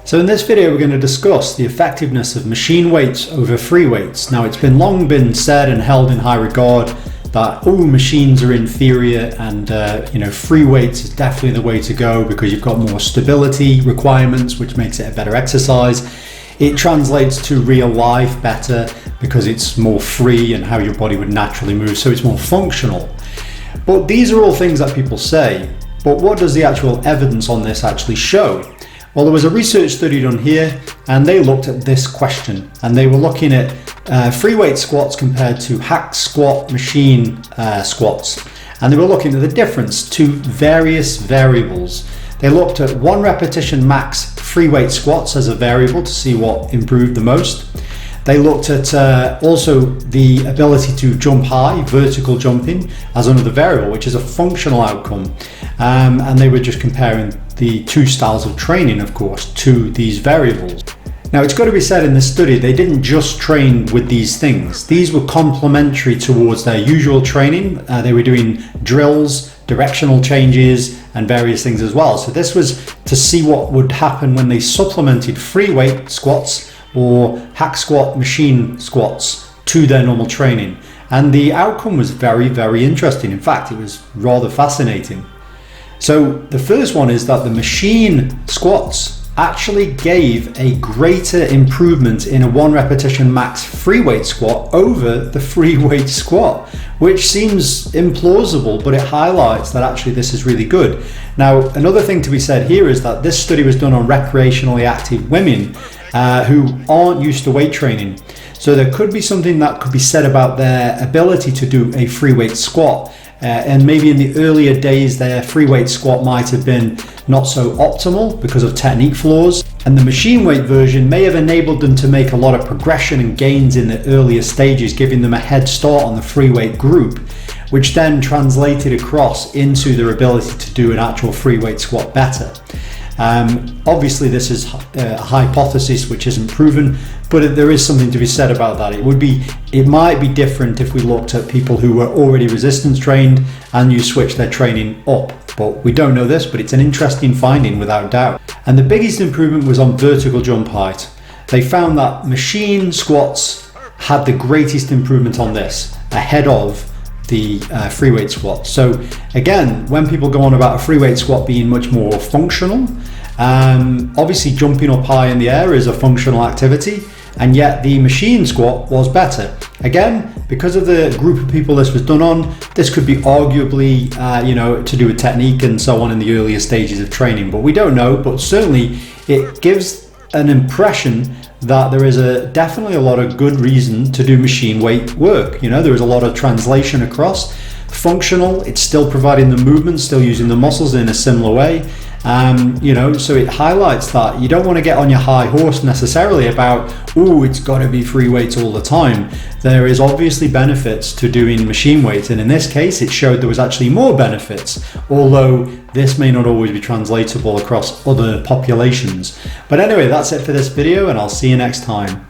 So in this video we're going to discuss the effectiveness of machine weights over free weights. Now it's long been said and held in high regard that machines are inferior and free weights is definitely the way to go because you've got more stability requirements, which makes it a better exercise. It translates to real life better because it's more free and how your body would naturally move, so it's more functional. But these are all things that people say, but what does the actual evidence on this actually show? Well, there was a research study done here and they looked at this question, and they were looking at free weight squats compared to hack squat machine squats, and they were looking at the difference to various variables. They looked at 1 repetition max free weight squats as a variable to see what improved the most. They looked at also the ability to jump high, vertical jumping, as another variable, which is a functional outcome. And they were just comparing the two styles of training, of course, to these variables. Now, it's got to be said in this study, they didn't just train with these things. These were complementary towards their usual training. They were doing drills, directional changes, and various things as well. So this was to see what would happen when they supplemented free weight squats or hack squat machine squats to their normal training. And the outcome was very, very interesting. In fact, it was rather fascinating. So the first one is that the machine squats actually gave a greater improvement in a 1 repetition max free weight squat over the free weight squat, which seems implausible, but it highlights that actually this is really good. Now, another thing to be said here is that this study was done on recreationally active women who aren't used to weight training. So there could be something that could be said about their ability to do a free weight squat. And maybe in the earlier days their free weight squat might have been not so optimal because of technique flaws, and the machine weight version may have enabled them to make a lot of progression and gains in the earlier stages, giving them a head start on the free weight group, which then translated across into their ability to do an actual free weight squat better. Obviously this is a hypothesis which isn't proven, but there is something to be said about that. It might be different if we looked at people who were already resistance trained and you switch their training up, but we don't know this, but it's an interesting finding without doubt. And the biggest improvement was on vertical jump height. They found that machine squats had the greatest improvement on this, ahead of the free weight squat. So again, when people go on about a free weight squat being much more functional, obviously jumping up high in the air is a functional activity, and yet the machine squat was better. Again, because of the group of people this was done on, this could be arguably to do with technique and so on in the earlier stages of training, but we don't know. But certainly it gives an impression that there is definitely a lot of good reason to do machine weight work. There is a lot of translation across. Functional, it's still providing the movement, still using the muscles in a similar way. So it highlights that you don't want to get on your high horse necessarily about, it's got to be free weights all the time. There is obviously benefits to doing machine weights, and in this case it showed there was actually more benefits, although this may not always be translatable across other populations. But anyway, that's it for this video, and I'll see you next time.